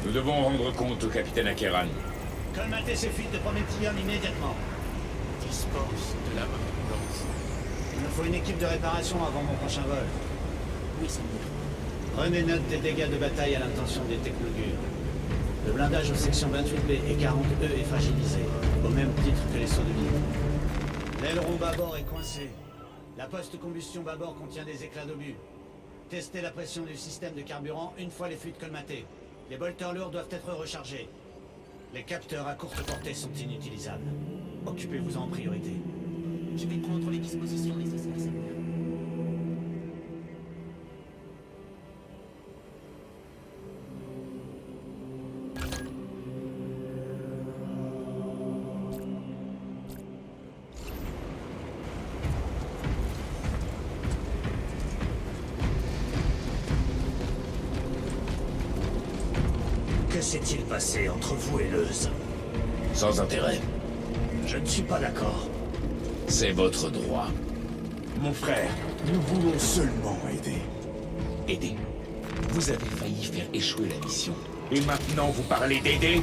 Nous devons rendre compte au capitaine Akeran. Colmatez ces fuites de Prométhium immédiatement. Dispose de la maintenance. Il me faut une équipe de réparation avant mon prochain vol. Oui, Seigneur. Prenez note des dégâts de bataille à l'intention des technodures. Le blindage aux sections 28B et 40E est fragilisé, au même titre que les sauts de vie. L'aileron bâbord est coincé. La post-combustion bâbord contient des éclats d'obus. Testez la pression du système de carburant une fois les fuites colmatées. Les bolters lourds doivent être rechargés. Les capteurs à courte portée sont inutilisables. Occupez-vous-en en priorité. Je vais prendre les dispositions nécessaires, Seigneur. Que s'est-il passé entre vous et Leuze? Sans intérêt. Je ne suis pas d'accord. C'est votre droit. Mon frère, nous voulons seulement aider. Aider. Vous avez failli faire échouer la mission. Et maintenant vous parlez d'aider?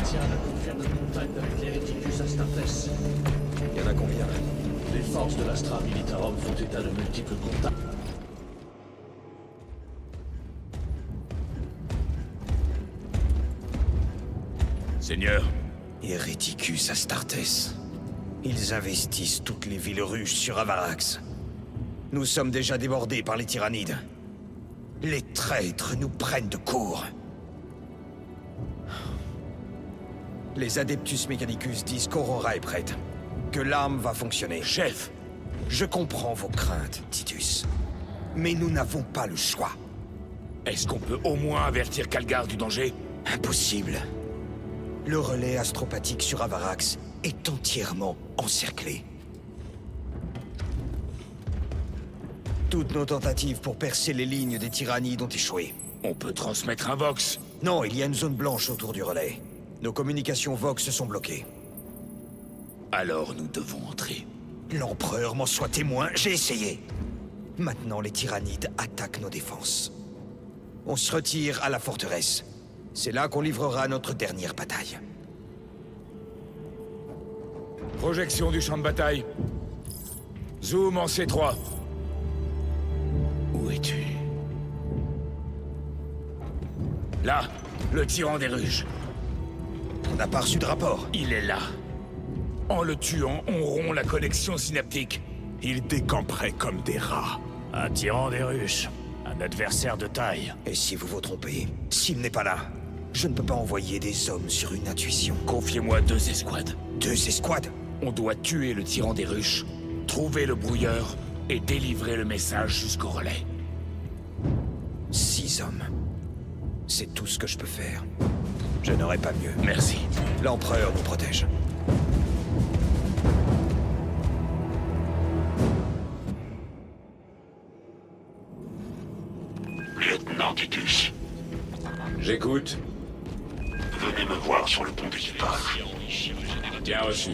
Tiens, la confirme le contact avec les Réticus Astartes. Il y en a combien? Les forces de l'Astra Militarum font état de multiples contacts. Seigneur, Héréticus Astartes. Ils investissent toutes les villes russes sur Avarax. Nous sommes déjà débordés par les tyrannides. Les traîtres nous prennent de court. Les Adeptus Mechanicus disent qu'Aurora est prête. Que l'arme va fonctionner. chef, Je comprends vos craintes, Titus. Mais nous n'avons pas le choix. est-ce qu'on peut au moins avertir Calgar du danger? Impossible. Le relais astropathique sur Avarax est entièrement encerclé. Toutes nos tentatives pour percer les lignes des tyrannides ont échoué. On peut transmettre un Vox. Non, il y a une zone blanche autour du relais. Nos communications Vox sont bloquées. Alors nous devons entrer. L'Empereur m'en soit témoin, j'ai essayé. Maintenant, les tyrannides attaquent nos défenses. On se retire à la forteresse. C'est là qu'on livrera notre dernière bataille. Projection du champ de bataille. Zoom en C3. Où es-tu? Là, le tyran des ruches. On n'a pas reçu de rapport. Il est là. En le tuant, on rompt la connexion synaptique. Ils décamperaient comme des rats. Un tyran des ruches. Un adversaire de taille. Et si vous vous trompez, s'il n'est pas là, je ne peux pas envoyer des hommes sur une intuition. Confiez-moi 2 escouades. 2 escouades? On doit tuer le tyran des ruches, trouver le brouilleur et délivrer le message jusqu'au relais. 6 hommes. C'est tout ce que je peux faire. Je n'aurai pas mieux. Merci. L'Empereur nous protège. Lieutenant Titus, J'écoute. venez me voir sur le pont d'équipage. Bien reçu.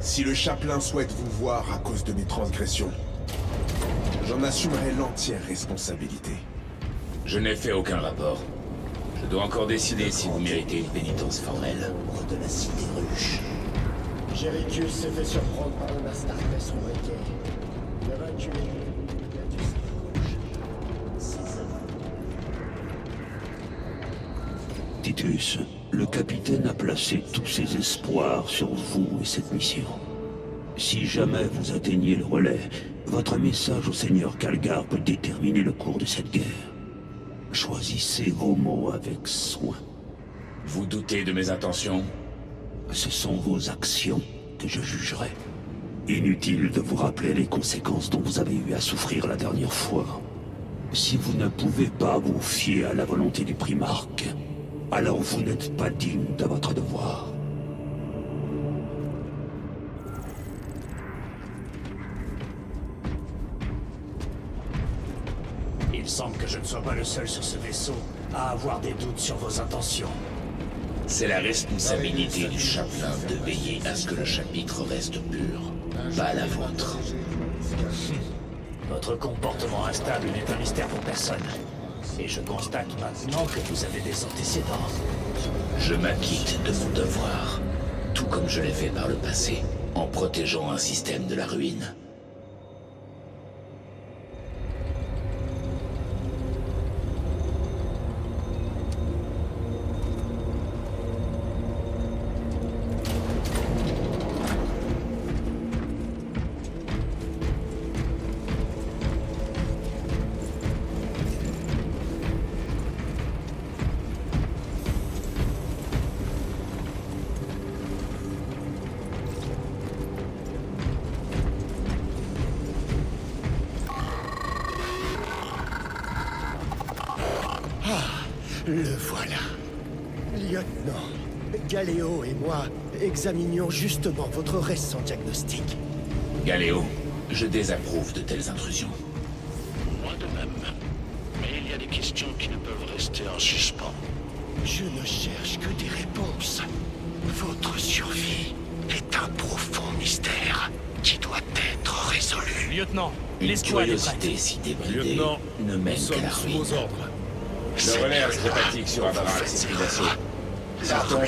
Si le chapelain souhaite vous voir à cause de mes transgressions, j'en assumerai l'entière responsabilité. Je n'ai fait aucun rapport. Je dois encore décider si vous méritez une pénitence formelle. L'ombre de la cité ruche. Jéricus s'est fait surprendre par un Astartes remarqué. Il a vaincu il a dû s'accrocher. 6 hommes. Titus, le capitaine a placé tous ses espoirs sur vous et cette mission. Si jamais vous atteignez le relais, votre message au seigneur Calgar peut déterminer le cours de cette guerre. Choisissez vos mots avec soin. Vous doutez de mes intentions? Ce sont vos actions que je jugerai. Inutile de vous rappeler les conséquences dont vous avez eu à souffrir la dernière fois. Si vous ne pouvez pas vous fier à la volonté du primarque, alors vous n'êtes pas digne de votre devoir. Il semble que je ne sois pas le seul sur ce vaisseau à avoir des doutes sur vos intentions. C'est la responsabilité du chapelain de veiller à ce que le chapitre reste pur, pas la vôtre. Votre comportement instable n'est un mystère pour personne. Et je constate maintenant que vous avez des antécédents. Je m'acquitte de mon devoir, tout comme je l'ai fait par le passé, en protégeant un système de la ruine. Le voilà. Lieutenant, Galéo et moi examinions justement votre récent diagnostic. Galéo, je désapprouve de telles intrusions. Moi de même. Mais il y a des questions qui ne peuvent rester en suspens. Je ne cherche que des réponses. Votre survie est un profond mystère qui doit être résolu. Lieutenant, Une l'escouade est prête. curiosité si débridée Lieutenant, ne mène qu'à la ruine. ordres. Le relais astropatique sur Avarax est pris d'assaut. Partons.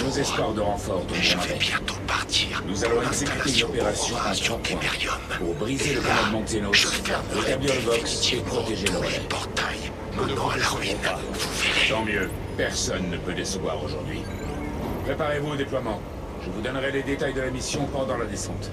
Nos espoirs de renfort Mais je tomberont vais avec. bientôt partir. Nous allons exécuter une opération en 3 points pour briser le commandement Xenos, rétablir le Vox et protéger le relais. Portail menant à la ruine. Vous verrez. Tant mieux. Personne ne peut décevoir aujourd'hui. Préparez-vous au déploiement. Je vous donnerai les détails de la mission pendant la descente.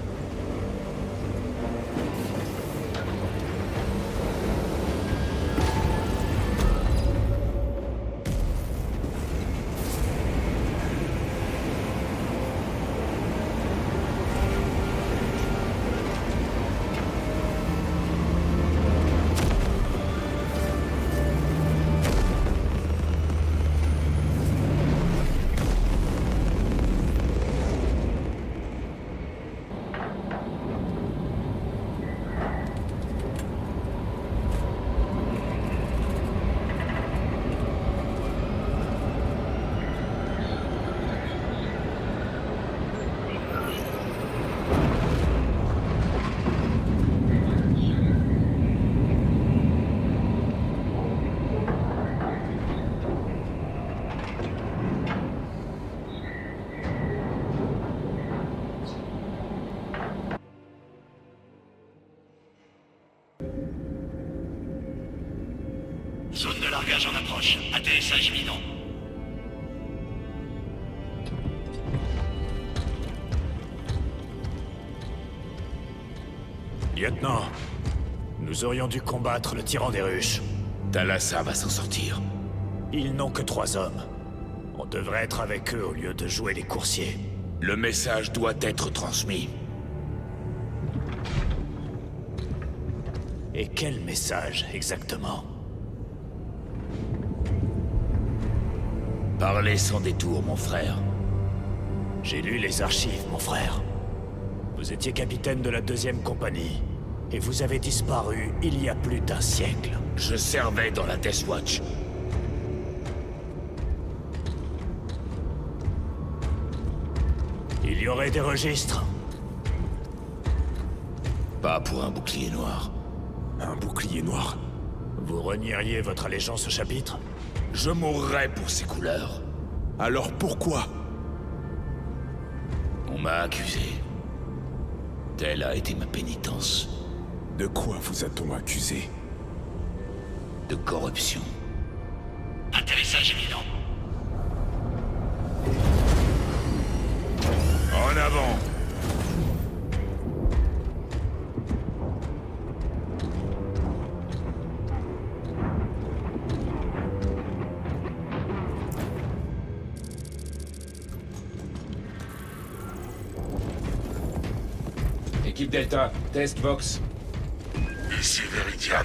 Zone de largage en approche. Atterrissage imminent. Lieutenant, nous aurions dû combattre le tyran des ruches. Thalassa va s'en sortir. Ils n'ont que 3 hommes. On devrait être avec eux au lieu de jouer les coursiers. Le message doit être transmis. Et quel message, exactement? Parlez sans détour, mon frère. J'ai lu les archives, mon frère. Vous étiez capitaine de la 2e compagnie. Et vous avez disparu il y a plus d'1 siècle. Je servais dans la Death Watch. Il y aurait des registres. Pas pour un bouclier noir. Un bouclier noir. Vous renieriez votre allégeance au chapitre? Je mourrais pour ces couleurs. Alors pourquoi? On On m'a accusé. Telle a été ma pénitence. De quoi vous a-t-on accusé? De corruption. Atterrissage évident. En avant! Équipe Delta, test Vox. Ici Veridian.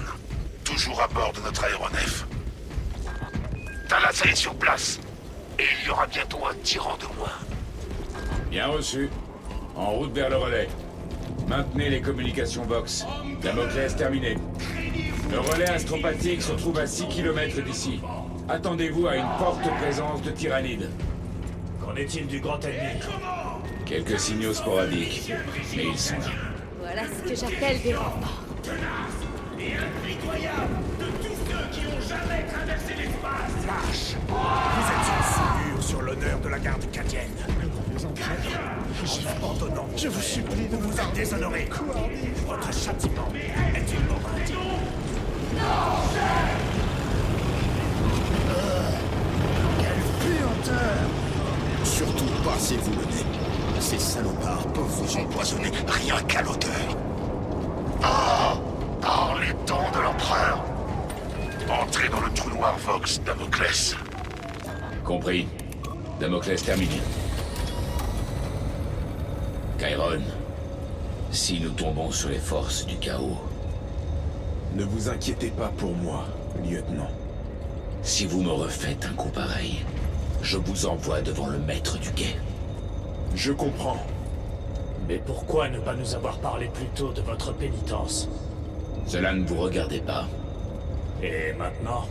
Toujours à bord de notre aéronef. Talas est sur place. Et il y aura bientôt un tyran de moins. Bien reçu. En route vers le relais. Maintenez les communications Vox. Damoclès terminé. Le relais astropathique se trouve à 6 km d'ici. Attendez-vous à une forte présence de tyrannides. Qu'en est-il du grand ennemi? Quelques signaux sporadiques, mais ils sont là. Voilà ce que j'appelle des remparts. Vous êtes insolure sur l'honneur de la garde cadienne. Abandonnant. Je vous supplie de vous en déshonorer. Votre châtiment est une mort indigne. Quelle puanteur! Surtout pas si vous le nez. Ces salopards peuvent vous empoisonner rien qu'à l'odeur. Ah! Par les temps de l'empereur! Entrez dans le trou noir Vox, Damoclès. Compris. Damoclès terminé. Chiron, si nous tombons sur les forces du chaos, Ne vous inquiétez pas pour moi, lieutenant. si vous me refaites un coup pareil, je vous envoie devant le maître du quai. Je comprends. Mais pourquoi ne pas nous avoir parlé plus tôt de votre pénitence? Cela ne vous regardait pas. Et maintenant?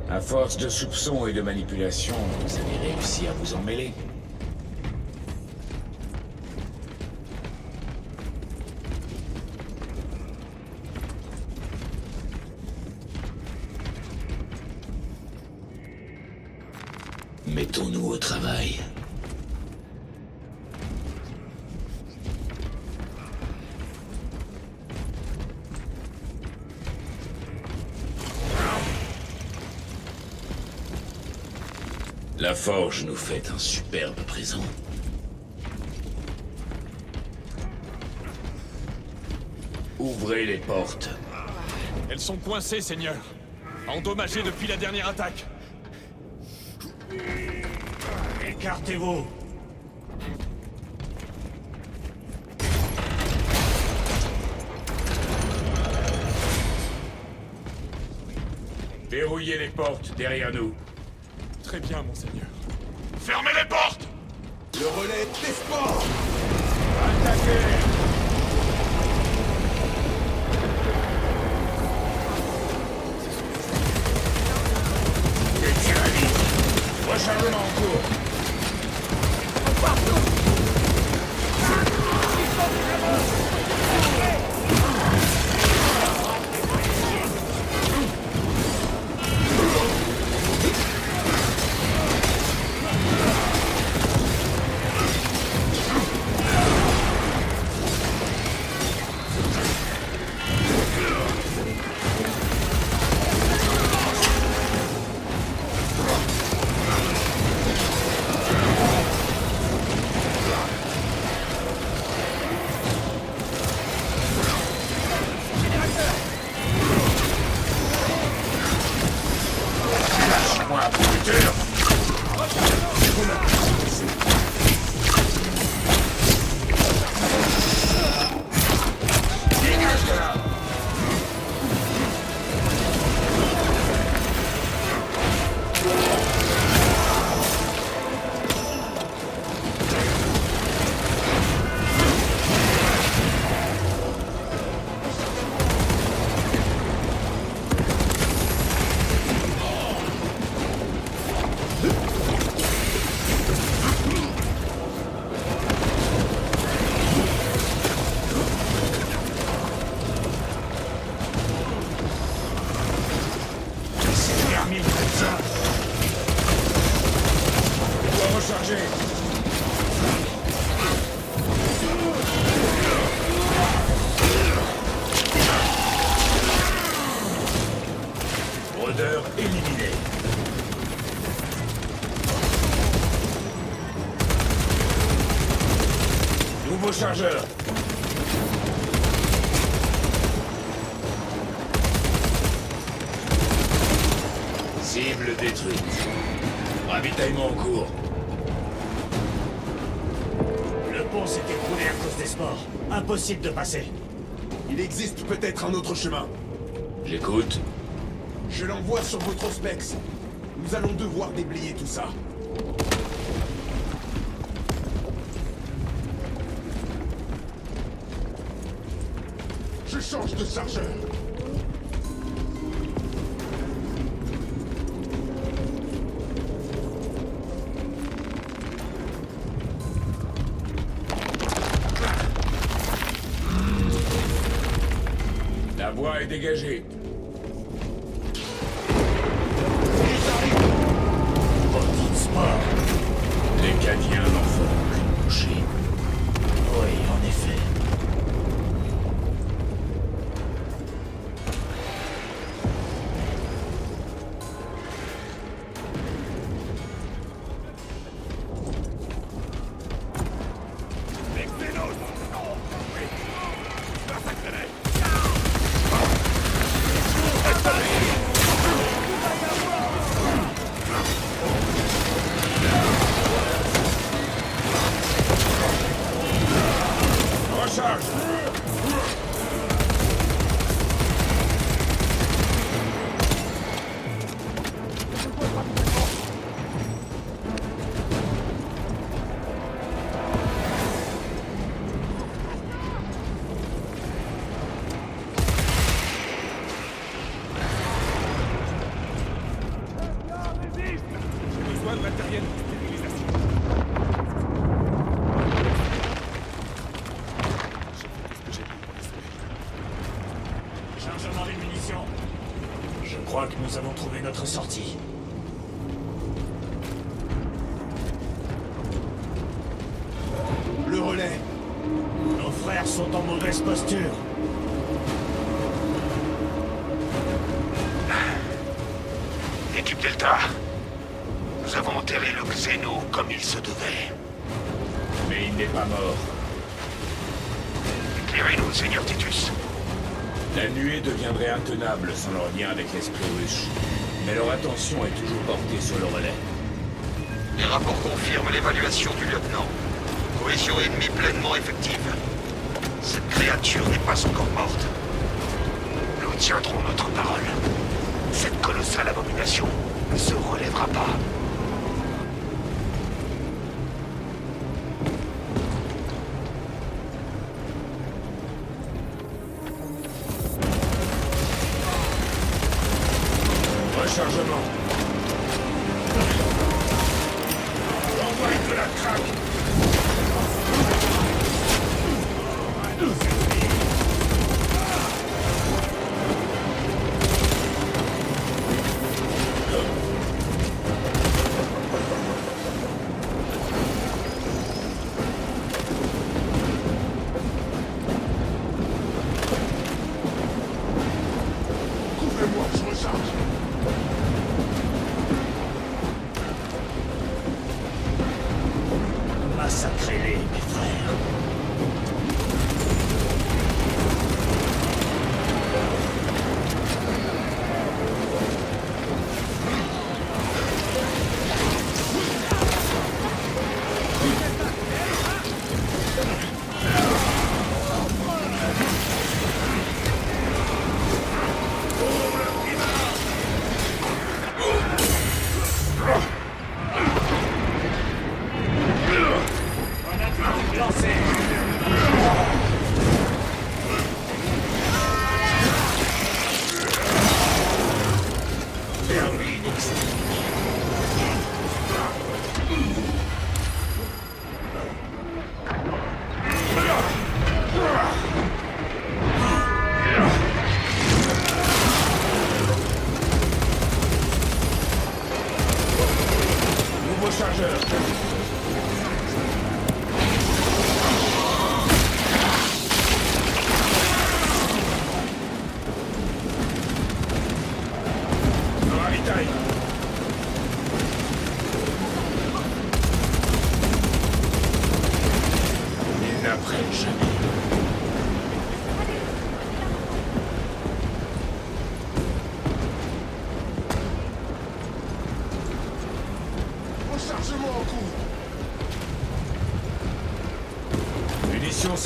À force de soupçons et de manipulations, vous avez réussi à vous en mêler. Mettons-nous au travail. La Forge nous fait un superbe présent. Ouvrez les portes. Elles sont coincées, Seigneur. Endommagées depuis la dernière attaque. Écartez-vous! Verrouillez les portes derrière nous. Très bien, Monseigneur. Fermez les portes! Le relais des sports! Des tyrannides. Rechargement en cours. Cible détruite. Ravitaillement en cours. Le pont s'est écroulé à cause des sports. Impossible de passer. Il existe peut-être un autre chemin. J'écoute. Je l'envoie sur votre Spex. Nous allons devoir déblayer tout ça. Je change de chargeur. La voie est dégagée. Maudit sport. Les Cadiens n'en feront qu'une bouchée. Oui, en effet. Besoin de matériel de stérilisation. Chargement des munitions. Je crois que nous avons trouvé notre sortie. Le relais. Nos frères sont en mauvaise posture. Équipe Delta, nous avons enterré le Xeno comme il se devait. Mais il n'est pas mort. Éclairez-nous, Seigneur Titus. La nuée deviendrait intenable sans leur lien avec l'esprit ruche. Mais leur attention est toujours portée sur le relais. Les rapports confirment l'évaluation du lieutenant. Cohésion ennemie pleinement effective. Cette créature n'est pas encore morte. Nous tiendrons notre parole. Cette colossale abomination ne se relèvera pas. Rechargement. Envoie de la craque. Couvrez-moi, je recharge.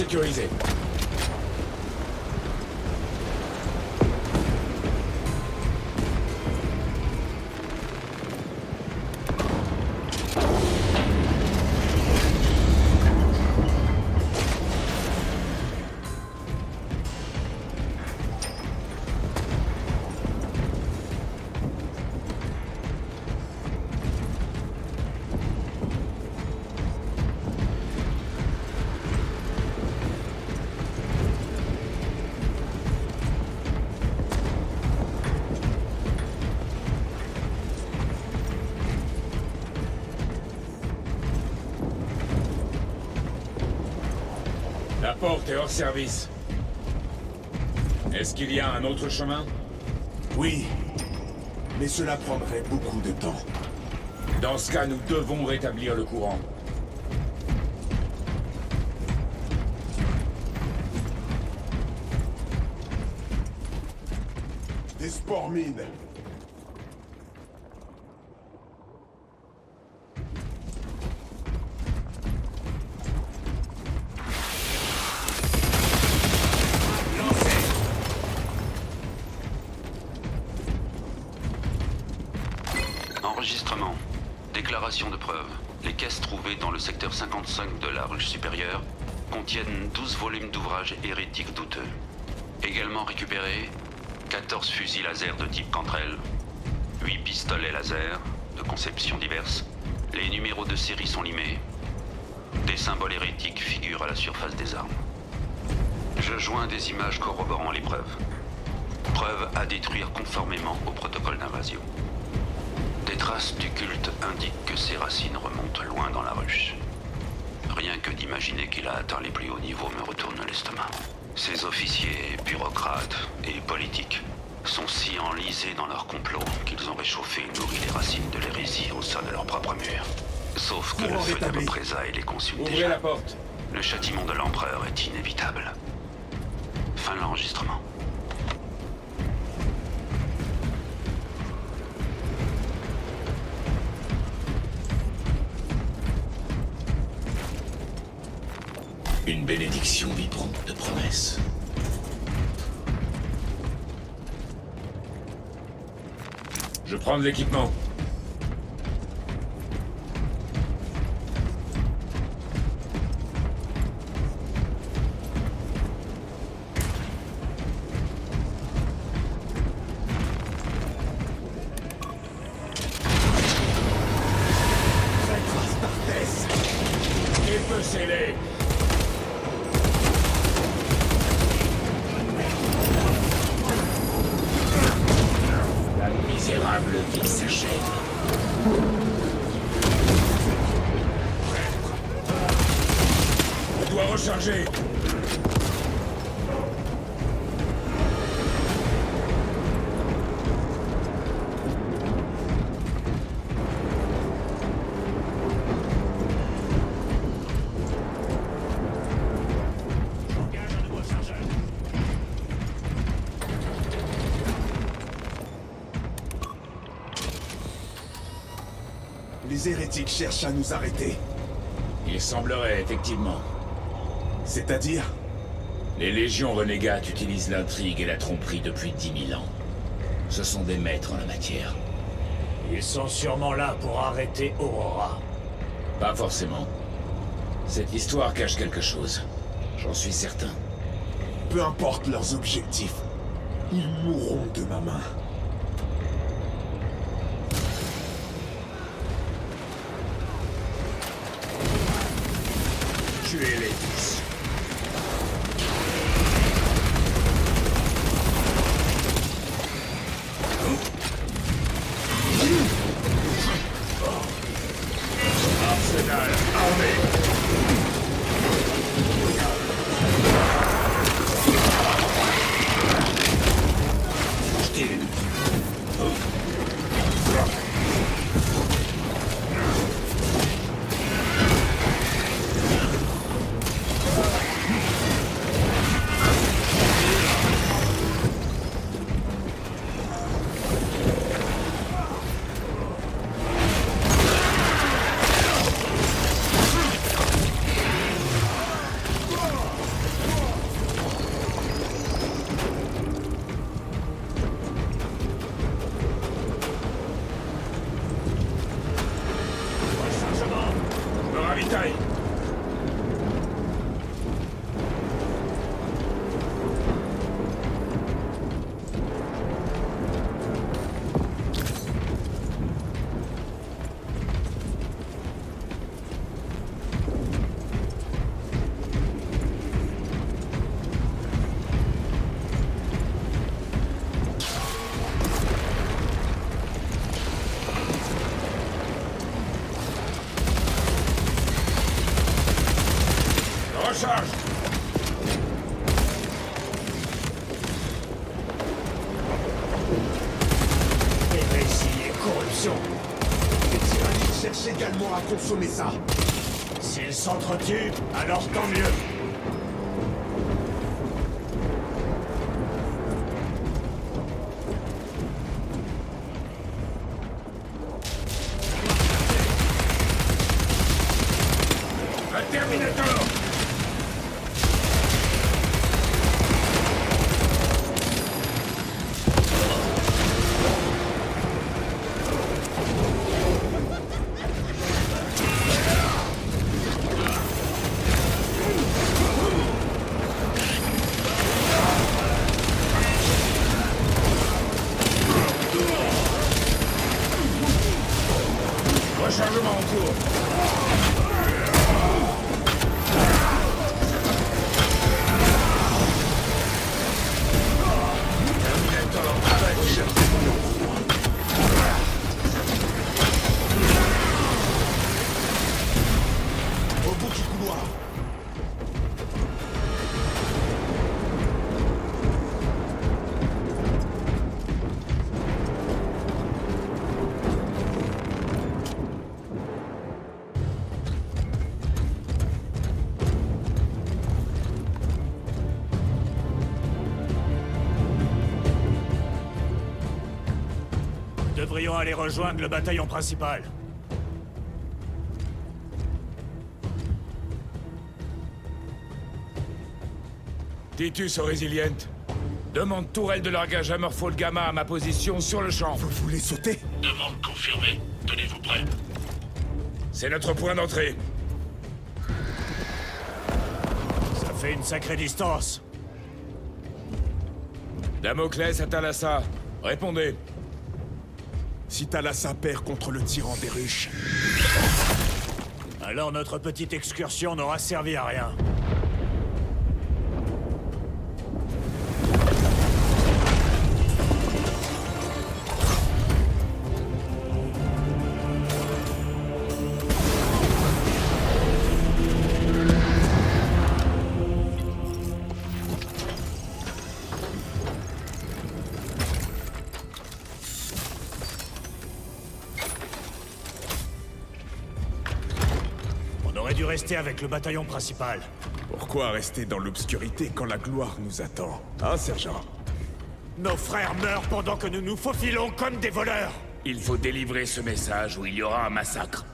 sécurisé. La porte est hors service. Est-ce qu'il y a un autre chemin? Oui, mais cela prendrait beaucoup de temps. Dans ce cas, nous devons rétablir le courant. Des spores mines. Enregistrement. Déclaration de preuve. Les caisses trouvées dans le secteur 55 de la ruche supérieure contiennent 12 volumes d'ouvrages hérétiques douteux. Également récupérés 14 fusils laser de type Cantrell, 8 pistolets laser de conception diverses. Les numéros de série sont limés. Des symboles hérétiques figurent à la surface des armes. Je joins des images corroborant les preuves. Preuves à détruire conformément au protocole d'invasion. Des traces du culte indiquent que ses racines remontent loin dans la ruche. Rien que d'imaginer qu'il a atteint les plus hauts niveaux me retourne l'estomac. Ces officiers, bureaucrates et politiques sont si enlisés dans leur complot qu'ils ont réchauffé et nourri les racines de l'hérésie au sein de leurs propres murs. Sauf que le feu de représailles les consume Ouvrez déjà. la porte. Le châtiment de l'empereur est inévitable. Fin de l'enregistrement. Une bénédiction vibrante de promesses. Je prends de l'équipement. Dépecez-les! La misérable vie s'achève. Je dois recharger! Engage un nouveau chargeur. Les hérétiques cherchent à nous arrêter. Il semblerait, effectivement. C'est-à-dire? Les légions renégates utilisent l'intrigue et la tromperie depuis 10 000 ans. Ce sont des maîtres en la matière. Ils sont sûrement là pour arrêter Aurora. Pas forcément. Cette histoire cache quelque chose. J'en suis certain. Peu importe leurs objectifs, ils mourront de ma main. Tuez-les tous. Arsenal armé. consommer ça. S'ils s'entretuent, alors tant mieux. Un Terminator! Rechargement en cours. Terminator abattu. Au bout du couloir. Nous devrions aller rejoindre le bataillon principal. Titus au Resilient. Demande tourelle de largage à Morphole Gamma à ma position sur le champ. Vous voulez sauter? Demande confirmée. Tenez-vous prêts. C'est notre point d'entrée. Ça fait une sacrée distance. Damoclès à Thalassa. Répondez. Si Thalassa perd contre le tyran des ruches, Alors notre petite excursion n'aura servi à rien. On aurait dû rester avec le bataillon principal. pourquoi rester dans l'obscurité quand la gloire nous attend? Hein, sergent? Nos frères meurent pendant que nous nous faufilons comme des voleurs. Il faut délivrer ce message ou il y aura un massacre.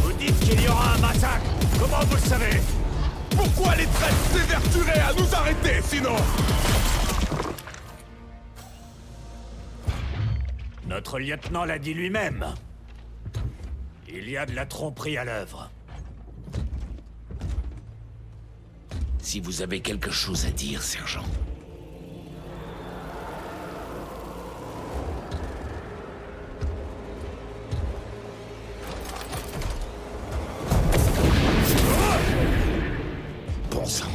Vous dites qu'il y aura un massacre. Comment vous le savez? Pourquoi les traîtres s'évertueraient à nous arrêter, sinon? Notre lieutenant l'a dit lui-même. Il y a de la tromperie à l'œuvre. Si vous avez quelque chose à dire, sergent. Bon sang.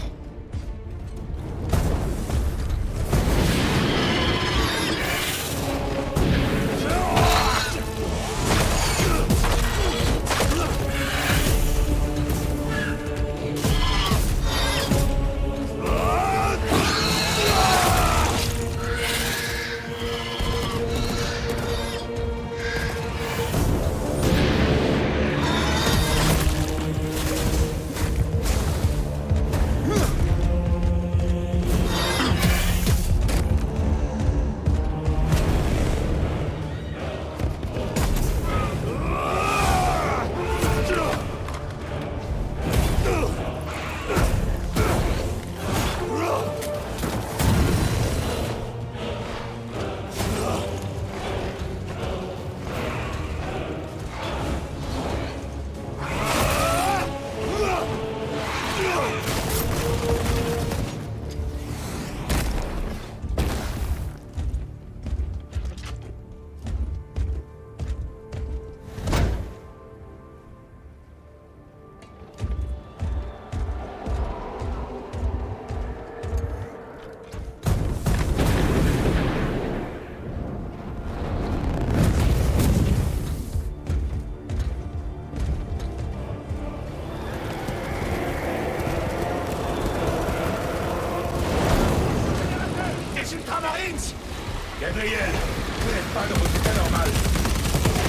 réel. Vous n'êtes pas dans votre état normal.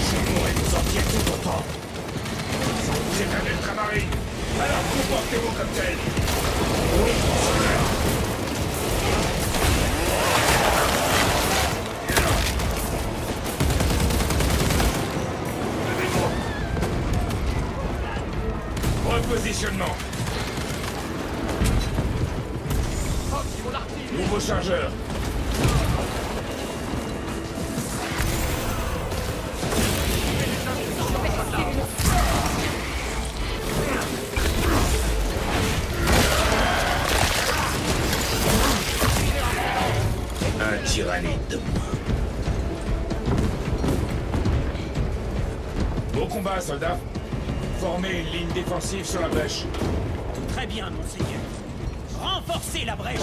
Je pourrais vous en dire tout autant. Vous êtes un ultramarine. Alors comportez-vous comme tel. Oui, seigneur. Repositionnement. Nouveau chargeur. Un tyrannide de moins. Au combat, soldats. Formez une ligne défensive sur la brèche. Très bien, monseigneur. Renforcez la brèche.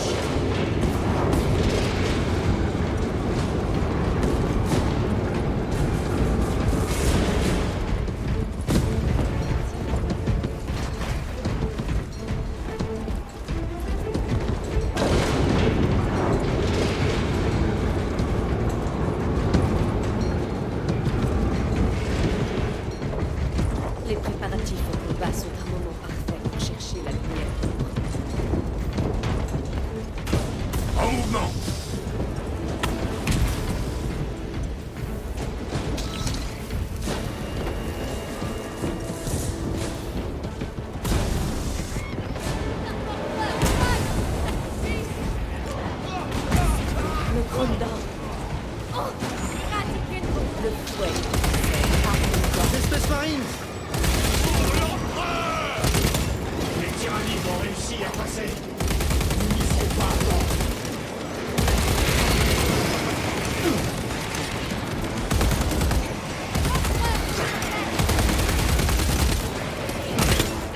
Les préparatifs au combat sont un moment parfait pour chercher la lumière. En mouvement. Le Grondor. Oh, le fouet. Espèce marine! Les tyrannides ont réussi à passer. Nous n'y serons pas avant.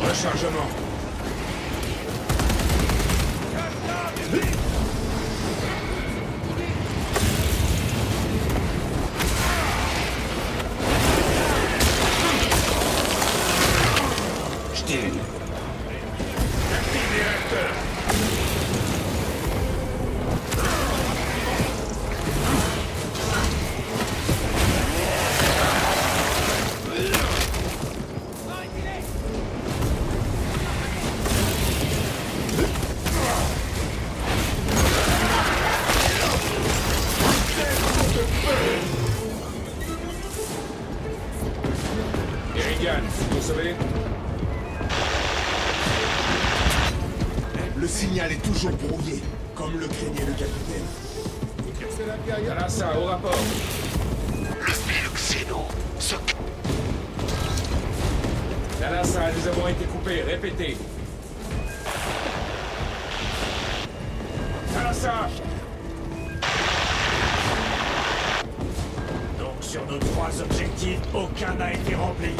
Rechargement. Je t'ai eu. Active les réacteurs. Erigan, vous savez? Le signal est toujours brouillé, comme le craignait le capitaine. Talassa, au rapport. Le Xéno, ce... Talassa, nous avons été coupés. Répétez. Talassa. Donc sur nos 3 objectifs, aucun n'a été rempli.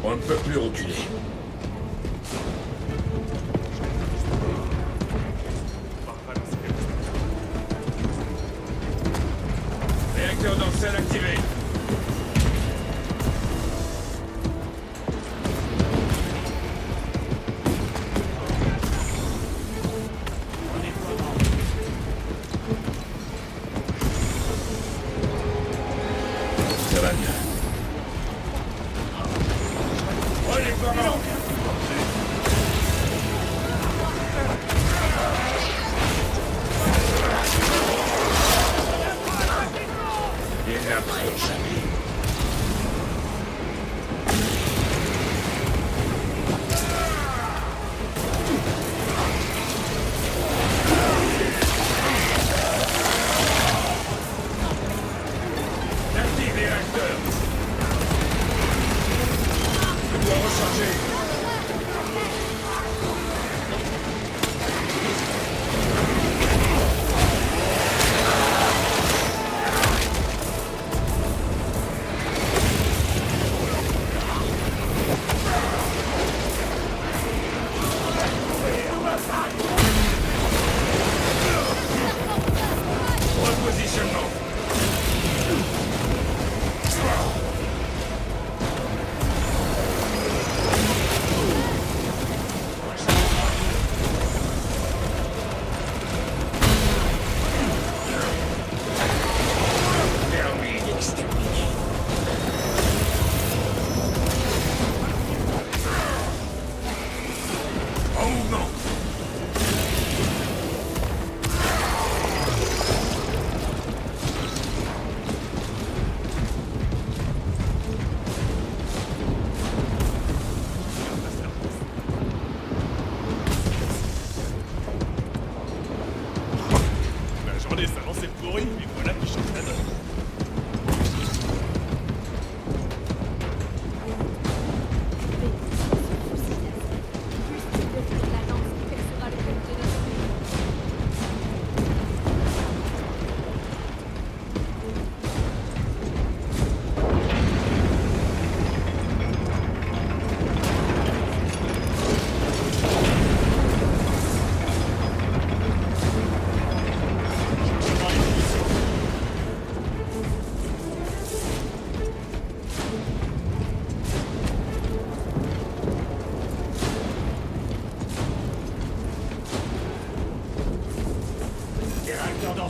On ne peut plus reculer. Réacteur dans le sel activé. Ça va bien. Redéploiement. Il n'a pris jamais. Active les réacteurs. Je dois recharger. Repositionnement. Oui, et voilà qui change la donne.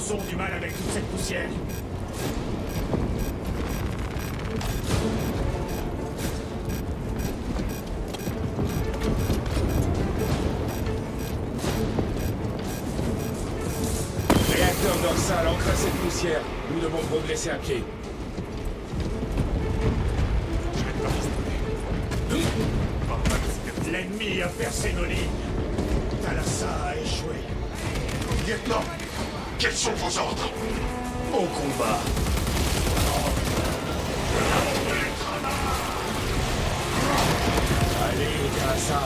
Ont du mal avec toute cette poussière. Réacteur dorsal, ancre à cette poussière. Nous devons progresser à pied. L'ennemi a percé nos lignes. Thalassa a échoué. Lieutenant, quels sont vos ordres? Au combat. Allez, Thalassa.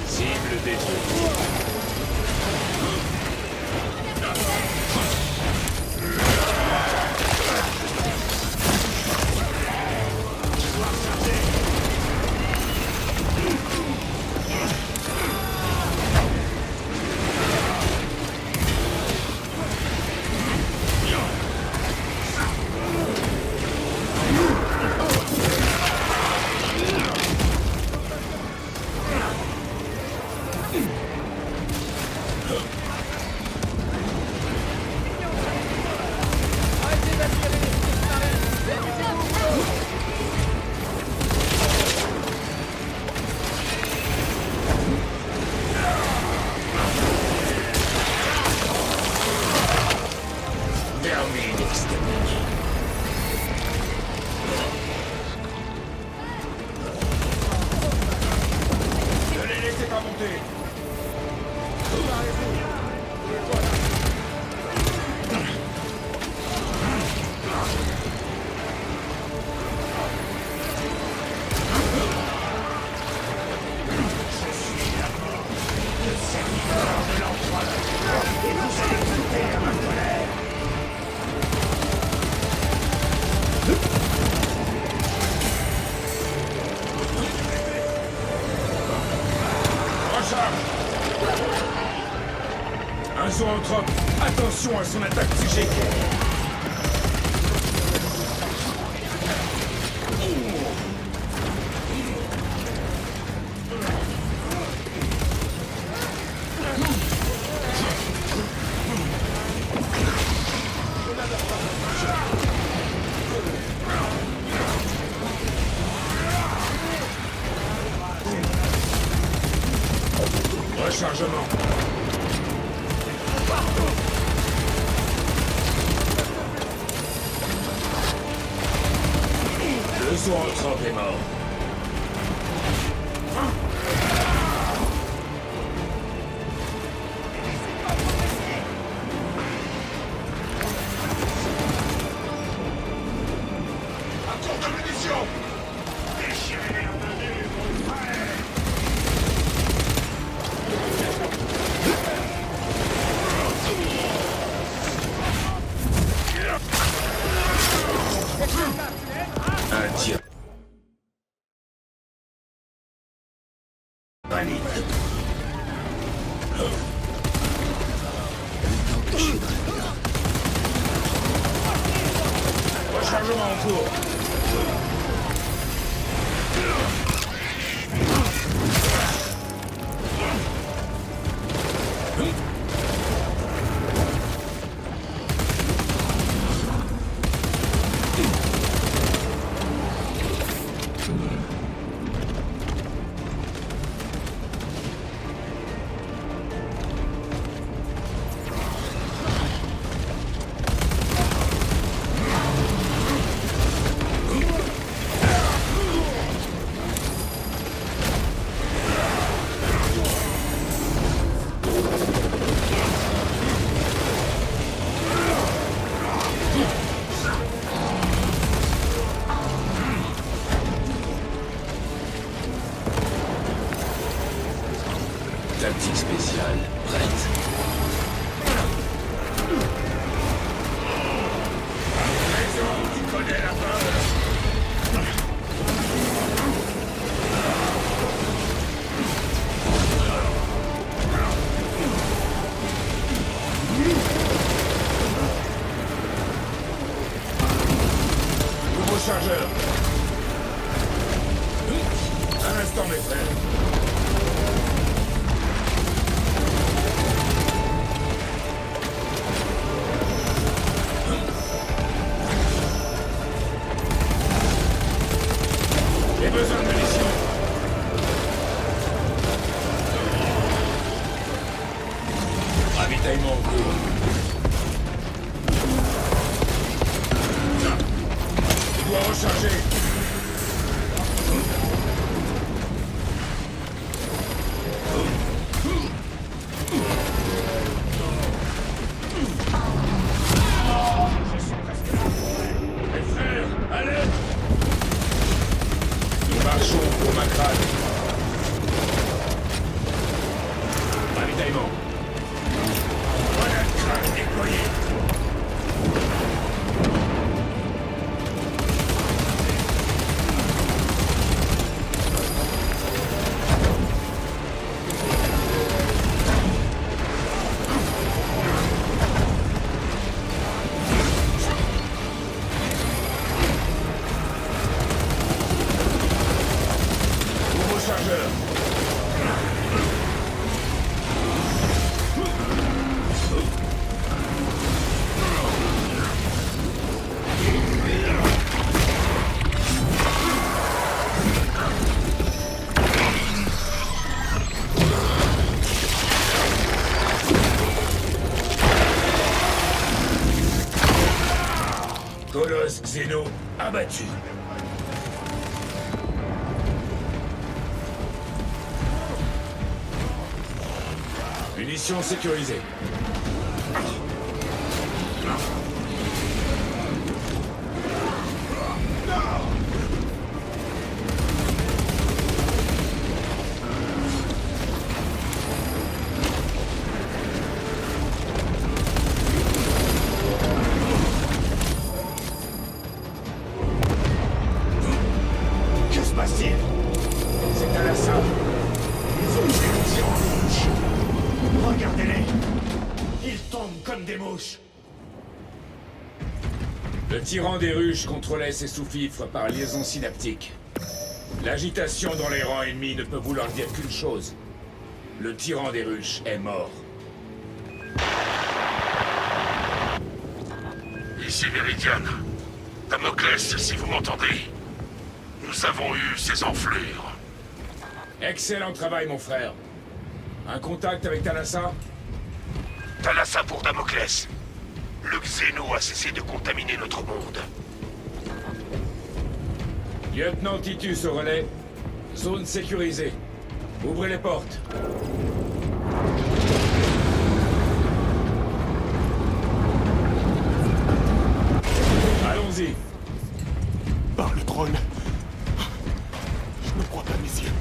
Cible détruite. Termine, exterminé. Ne les laissez pas monter. Un zooanthrope, attention à son attaque psychique. Rechargement. Le zooanthrope est mort. À court de munitions! Déchirez-les en un nez, mon frère! Un tir. Rechargement en cours. chargeur. Un instant, mes frères. J'ai besoin de munitions. Ravitaillement en cours. Je dois recharger. Mes frères, à l'aide! Nous marchons pour Macrad. Ravitaillement. Voilà le crâne déployé. Chargeur. Colosse Xeno abattu. Munitions sécurisées. Que se passe-t-il? C'est à la salle. Ils ont tué le tyran rouge. Regardez-les. Ils tombent comme des mouches. Le tyran des ruches contrôlait ses sous-fifres par liaison synaptique. L'agitation dans les rangs ennemis ne peut vouloir dire qu'une chose. Le tyran des ruches est mort. Ici Meridian. Damoclès, si vous m'entendez. Nous avons eu ces enflures. Excellent travail, mon frère. Un contact avec Thalassa? Thalassa pour Damoclès. Le Xeno a cessé de contaminer notre monde. Lieutenant Titus au relais. Zone sécurisée. Ouvrez les portes. Allons-y. Par le trône. Je ne crois pas mes yeux.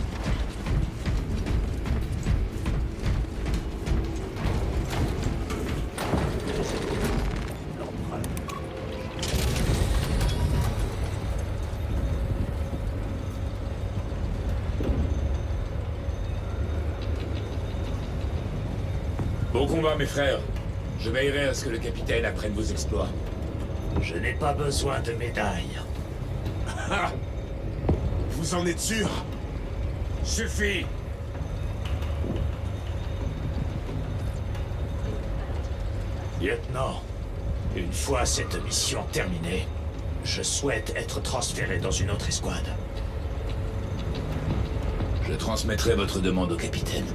Bon combat, mes frères. Je veillerai à ce que le capitaine apprenne vos exploits. Je n'ai pas besoin de médailles. Ah! Vous en êtes sûr? Suffit! Lieutenant, une fois cette mission terminée, je souhaite être transféré dans une autre escouade. Je transmettrai votre demande au capitaine.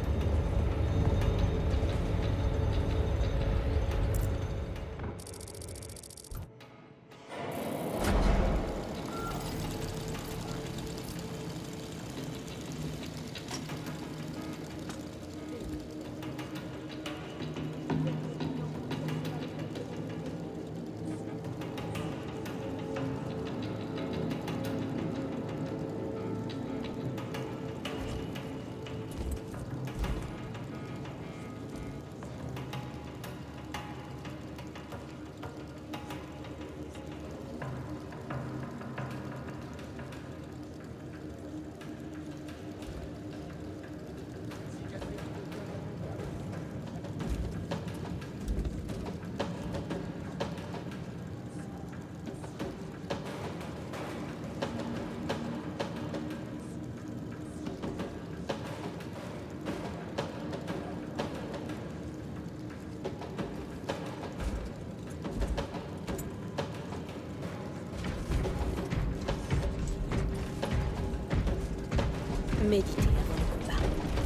Méditez avant le combat,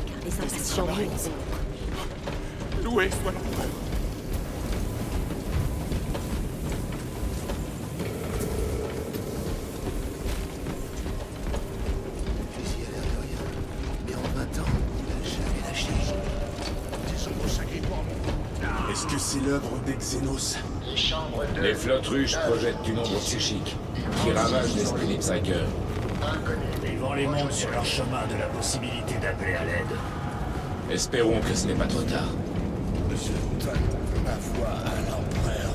car les impatients mourront. Loué soit l'empereur. Fusil a l'air de rien, mais en 20 ans, il a jamais lâché. Des ombres sacrées pour moi. Est-ce que c'est l'œuvre d'Exenos? Les flottes ruches projettent une ombre psychique qui ravage l'esprit des Psykers. Ils vont les mondes sur leur chemin de la possibilité d'appeler à l'aide. Espérons que ce n'est pas trop tard. Je donne ma voix à l'empereur.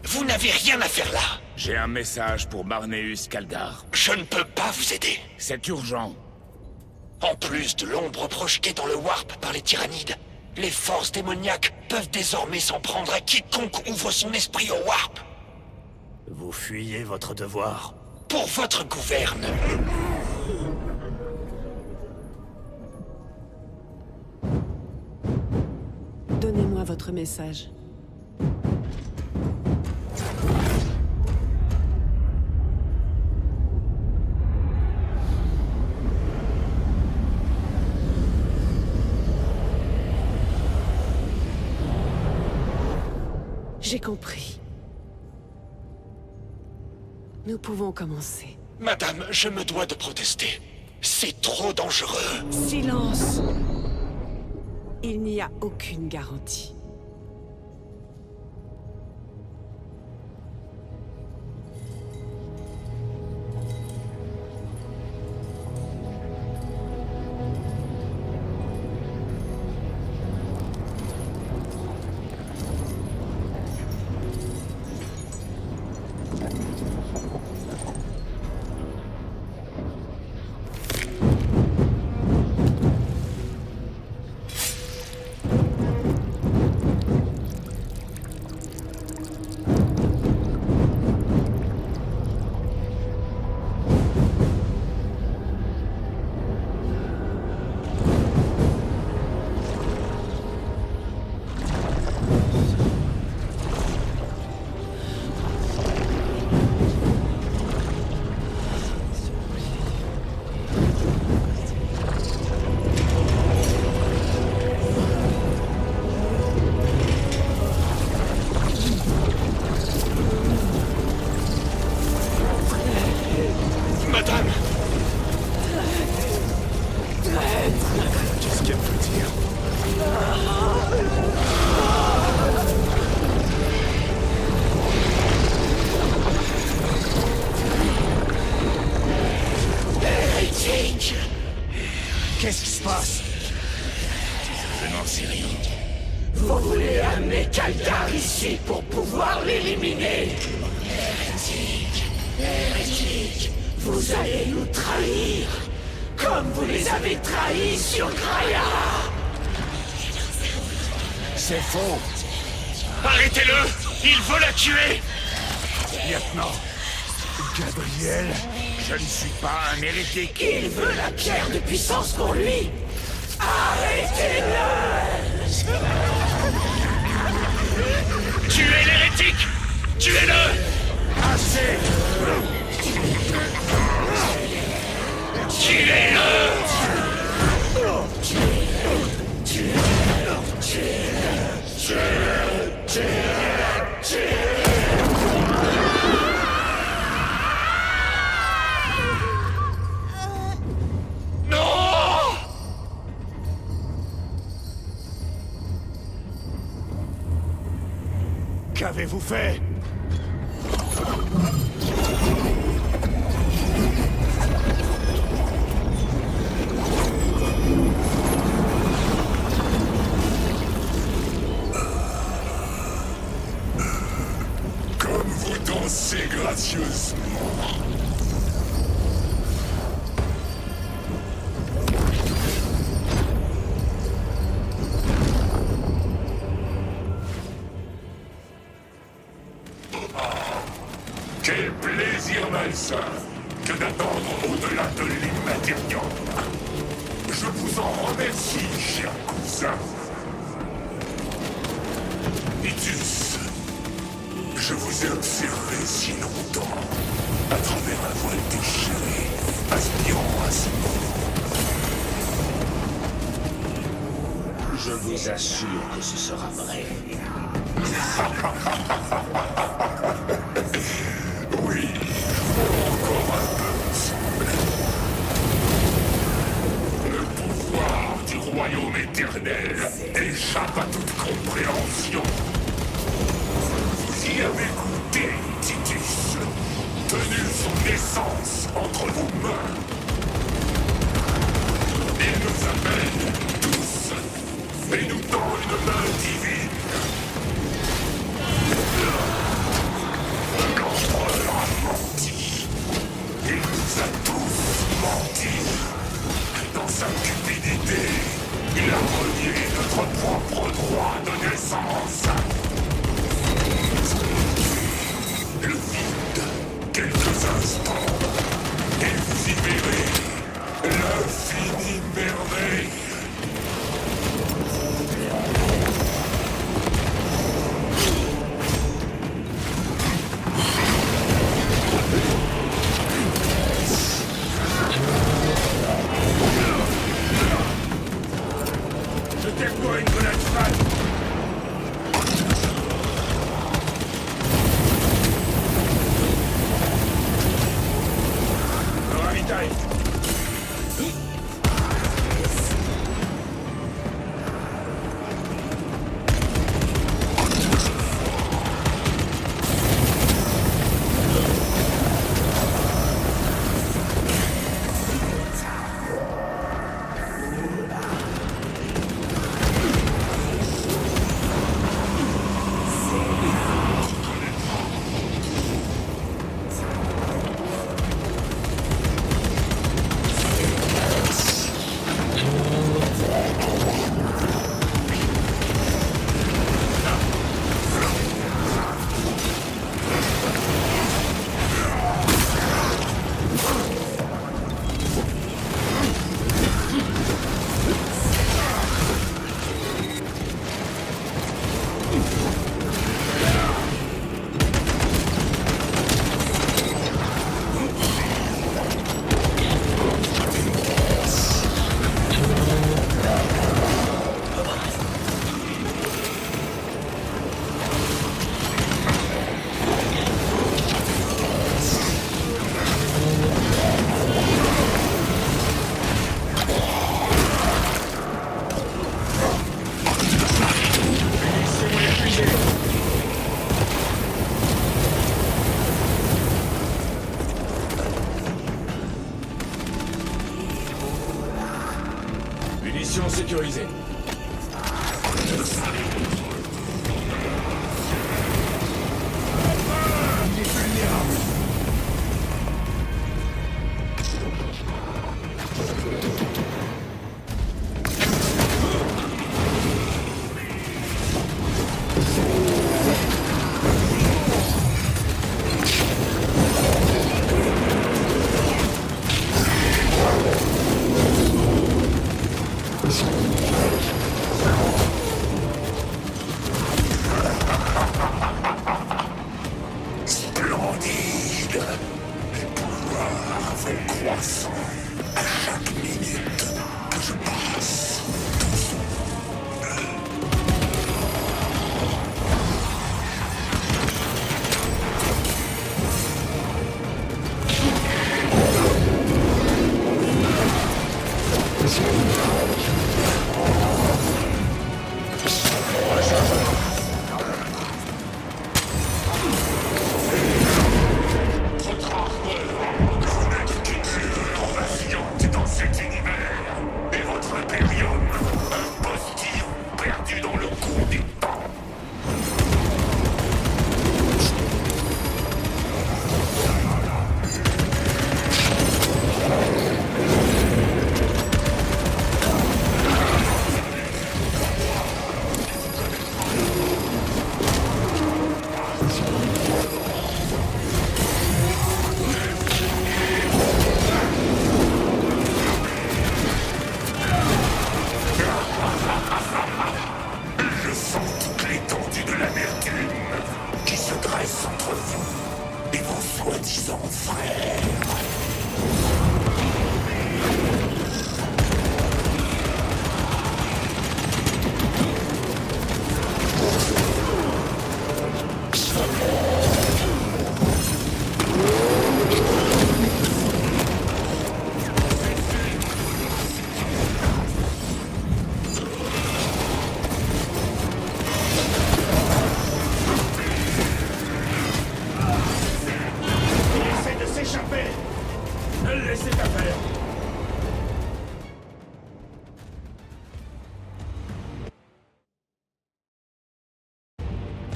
Vous n'avez rien à faire là. J'ai un message pour Marneus Calgar. Je ne peux pas vous aider. C'est urgent. En plus de l'ombre projetée dans le Warp par les tyrannides, les forces démoniaques peuvent désormais s'en prendre à quiconque ouvre son esprit au Warp. Vous fuyez votre devoir. Pour votre gouverne. Donnez-moi votre message. J'ai compris. Nous pouvons commencer. Madame, je me dois de protester. C'est trop dangereux. Silence! Il n'y a aucune garantie. Qu'est-ce qu'elle veut dire? Hérétique! Qu'est-ce qui se passe? Je n'en sais rien. Vous voulez amener Calgar ici pour pouvoir l'éliminer? Hérétique, vous allez nous trahir, comme vous les avez trahis sur Graia. C'est faux. Arrêtez-le! Il veut la tuer! Lieutenant, Gabriel, Je ne suis pas un hérétique. il veut la pierre de puissance pour lui! Arrêtez-le! Tuez l'hérétique! Tuez-le! Assez! Tuez-le! Non! Qu'avez-vous fait? Comme vous Avancez gracieusement. Quel plaisir malsain que d'attendre au-delà de l'immatériel. Je vous en remercie, cher cousin. Itus, je vous ai observé si longtemps, à travers un voile déchiré, aspirant à ce moment. Je vous assure que ce sera vrai. Oui, encore un peu, semble. Le pouvoir du royaume éternel échappe à toute compréhension. Vous y avez goûté, Titus, tenu son essence entre vos mains. Il nous appelle tous et nous tend une main divine. L'empereur a menti. Il nous a tous menti. Dans sa cupidité, il a renié notre propre droit de naissance. Le vide, quelques instants, et vous y verrez l'infinie merveille. Jetez-moi une grenade fan. Ravitaille. Munitions sécurisées. Il est vulnérable. ivresse entre vous et vos soi-disant frères.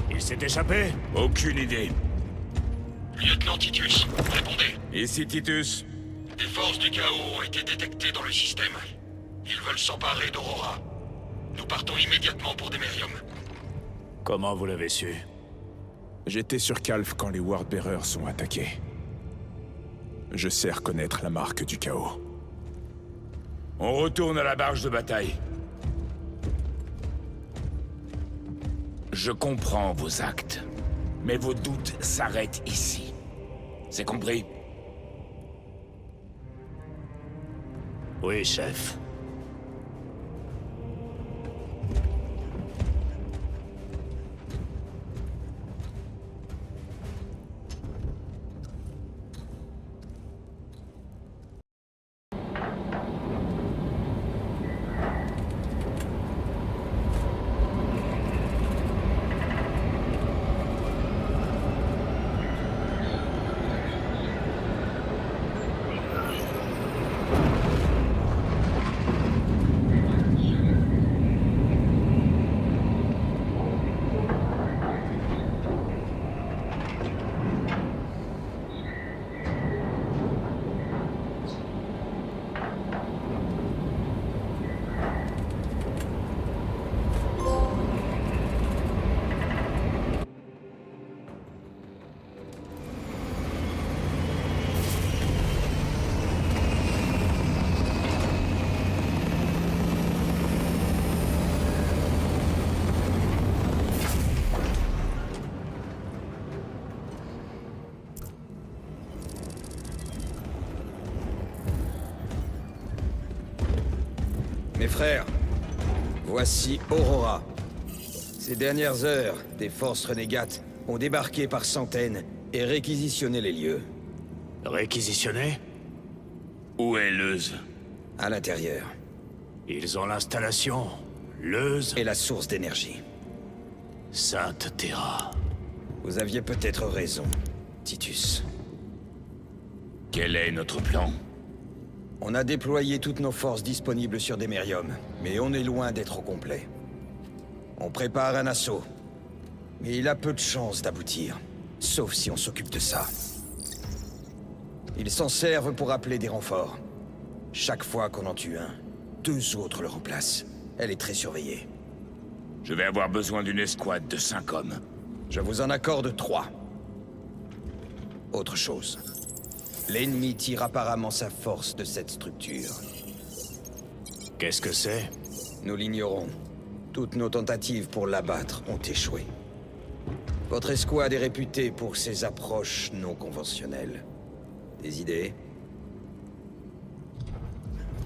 Il s'est échappé? Aucune idée. Lieutenant Titus, répondez. Ici Titus. Des forces du chaos ont été détectées dans le système. Ils veulent s'emparer d'Aurora. Nous partons immédiatement pour Demerium. Comment vous l'avez su? J'étais sur Calf quand les Wardbearers sont attaqués. Je sais reconnaître la marque du chaos. On retourne à la barge de bataille. Je comprends vos actes, mais vos doutes s'arrêtent ici. C'est compris? Oui, chef. Mes frères, voici Aurora. Ces dernières heures, des forces renégates ont débarqué par centaines et réquisitionné les lieux. Réquisitionné? Où est Leuze? À l'intérieur. Ils ont l'installation, Leuze et la source d'énergie. Sainte Terra. Vous aviez peut-être raison, Titus. Quel est notre plan? On a déployé toutes nos forces disponibles sur Demerium, mais on est loin d'être au complet. On prépare un assaut, mais il a peu de chances d'aboutir, sauf si on s'occupe de ça. Ils s'en servent pour appeler des renforts. Chaque fois qu'on en tue un, 2 autres le remplacent. Elle est très surveillée. Je vais avoir besoin d'une escouade de 5 hommes. Je vous en accorde 3. Autre chose. L'ennemi tire apparemment sa force de cette structure. Qu'est-ce que c'est? Nous l'ignorons. Toutes nos tentatives pour l'abattre ont échoué. Votre escouade est réputée pour ses approches non conventionnelles. Des idées?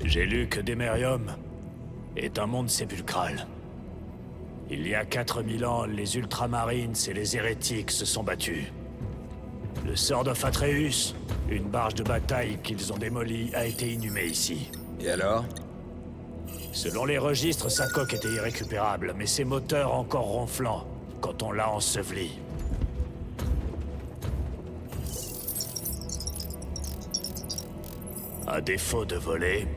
J'ai lu que Demerium est un monde sépulcral. Il y a 4000 ans, les Ultramarines et les hérétiques se sont battus. Le sort de Atreus, une barge de bataille qu'ils ont démolie, a été inhumé ici. Et alors? Selon les registres, sa coque était irrécupérable, mais ses moteurs encore ronflants quand on l'a enseveli. À défaut de voler,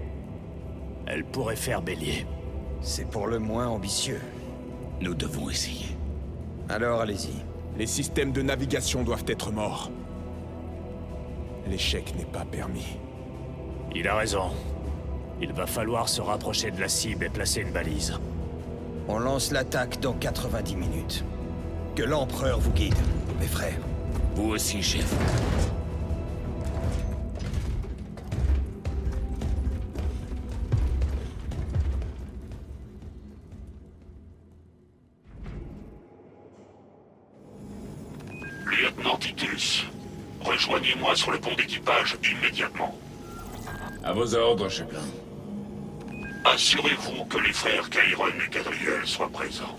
elle pourrait faire bélier. C'est pour le moins ambitieux. Nous devons essayer. Alors allez-y. Les systèmes de navigation doivent être morts. L'échec n'est pas permis. Il a raison. Il va falloir se rapprocher de la cible et placer une balise. On lance l'attaque dans 90 minutes. Que l'Empereur vous guide, mes frères. Vous aussi, chef. Lieutenant Titus, rejoignez-moi sur le pont d'équipage immédiatement. À vos ordres, Chaplin. Assurez-vous que les frères Kairon et Gadriel soient présents.